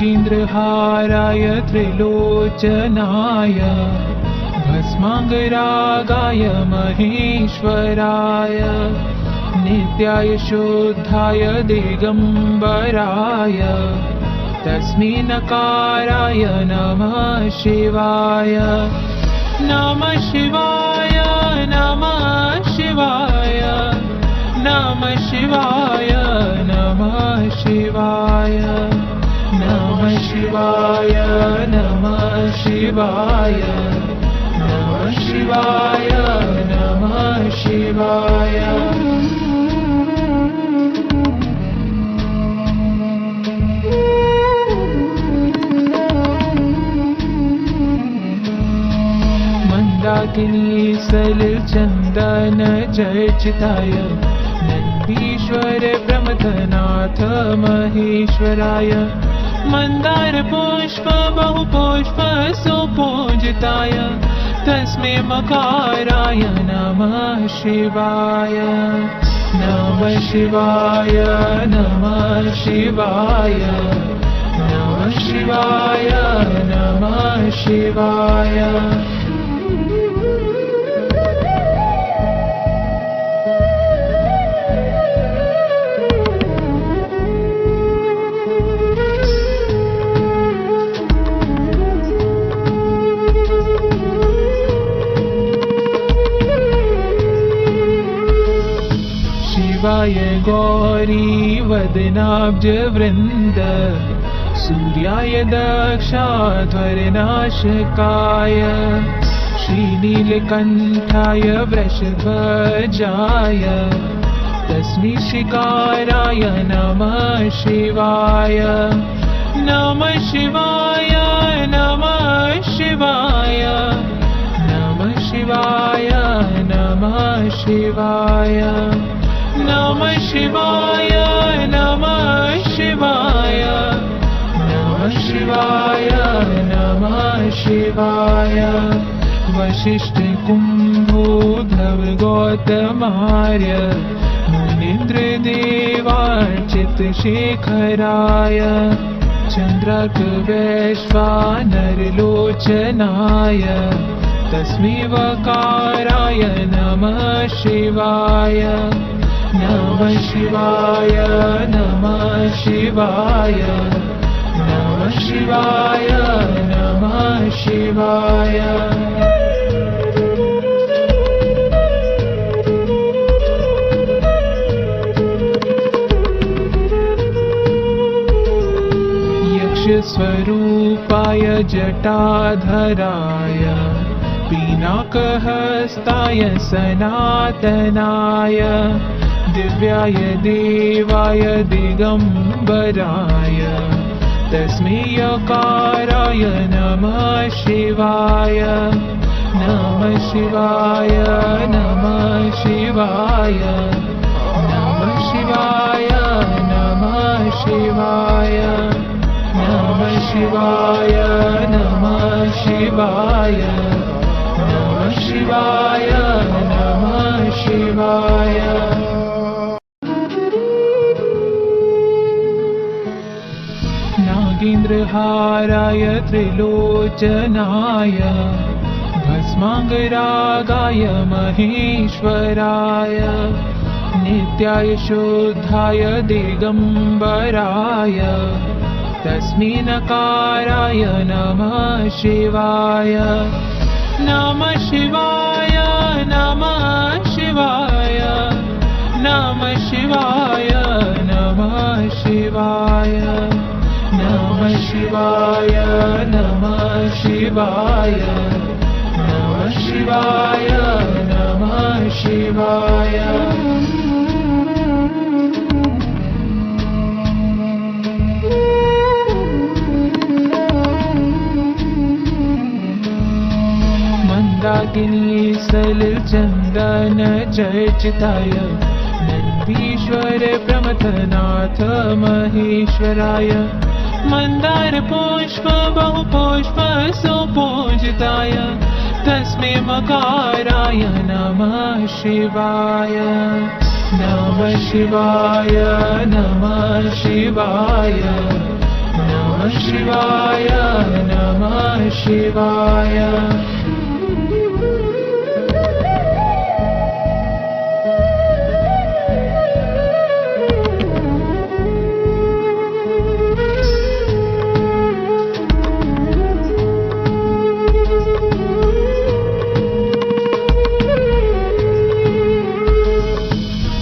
नागेन्द्रहाराय त्रिलोचनाय भस्माङ्गरागाय महेश्वराय नित्याय शुद्धाय दिगम्बराय तस्मै नकाराय नमः शिवाय। नमः शिवाय नमः शिवाय नमः शिवाय नमः शिवाय नमः शिवाय नमः शिवाय नमः शिवाय नमः शिवाय। मंदाकिनी सलिल चंदन चर्चिताय नंदीश्वर प्रमथनाथ महेश्वराय मंदार पुष्प बहुपुष्प सुपूजिताय तस्मै मकाराय नमः शिवाय। नमः शिवाय नमः शिवाय नमः शिवाय नमः शिवाय। शिवाय गौरी वदनाब्ज वृंद सूर्याय दक्षाध्वरनाशकाय श्रीनीलकंठाय वृषध्वजाय तस्मै श्रीकाराय नमः शिवाय। नमः शिवाय नमः शिवाय नमः शिवाय नमः शिवाय नमः शिवाय नमः शिवाय नमः शिवाय नमः शिवाय। वशिष्ठ कुम्भोद्धव गौतमार्य मुनीन्द्र देवार्चित शेखराय चंद्रक वैश्वानर लोचनाय तस्मै वकाराय नमः शिवाय। नमः शिवाय नमः शिवाय नमः शिवाय नमः शिवाय। यक्षस्वरूपाय जटाधराय पिनाकहस्ताय सनातनाय दिव्याय देवाय दिगंबराय तस्मै यकाराय नमः शिवाय। नमः शिवाय नमः शिवाय नमः शिवाय नमः शिवाय नमः शिवाय नमः शिवाय नमः शिवाय नमः शिवाय। नागेन्द्रहाराय त्रिलोचनाय भस्माङ्गरागाय महेश्वराय नित्याय शुद्धाय दिगम्बराय तस्मै नकाराय नमः शिवाय। नमः शिवाय नमः शिवाय नमः शिवाय नमः शिवाय नमः शिवाय नमः शिवाय नमः शिवाय नमः शिवाय। मंदाकिनी सलिल चंदन चर्चिताय नंदीश्वर प्रमथनाथ महेश्वराय मंदार पुष्प बहुपुष्प सुपूजिताय तस्मै मकाराय नमः शिवाय। नमः शिवाय नमः शिवाय नमः शिवाय नमः शिवाय।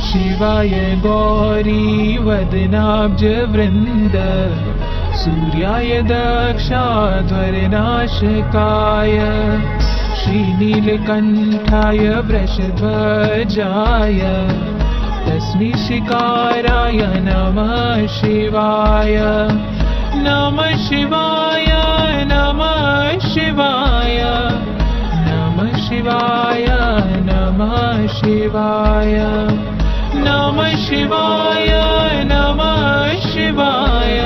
शिवाय गौरी वदनाब्ज वृंद सूर्याय दक्षाध्वरनाशकाय श्रीनीलकण्ठाय वृषध्वजाय तस्मै शिकाराय नमः शिवाय। नमः शिवाय नमः शिवाय नमः शिवाय नमः शिवाय नमः शिवाय नमः शिवाय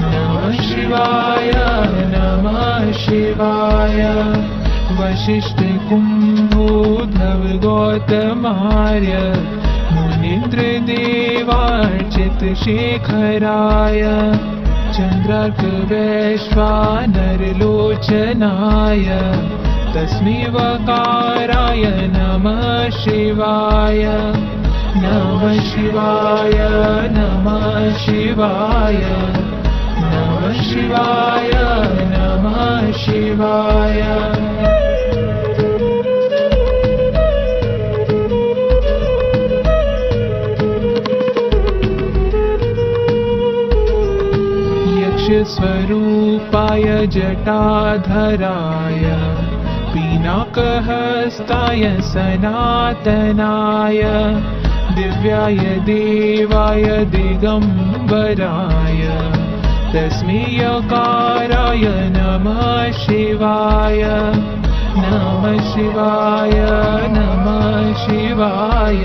नमः शिवाय नमः शिवाय। वशिष्ठ कुम्भोद्धव गौतमार्य मुनीन्द्र देवार्चित शेखराय चन्द्रार्क वैश्वानर लोचनाय तस्मै वकाराय नमः शिवाय। नमः शिवाय नमः शिवाय नमः शिवाय नमः शिवाय। यक्षस्वरूपाय जटाधराय पिनाकहस्ताय सनातनाय दिव्याय देवाय दिगंबराय तस्मै यकाराय नमः शिवाय। नमः शिवाय नमः शिवाय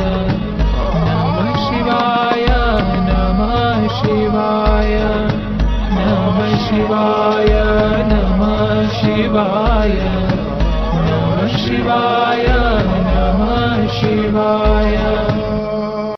नमः शिवाय नमः शिवाय नमः शिवाय नमः शिवाय नमः शिवाय नमः शिवाय।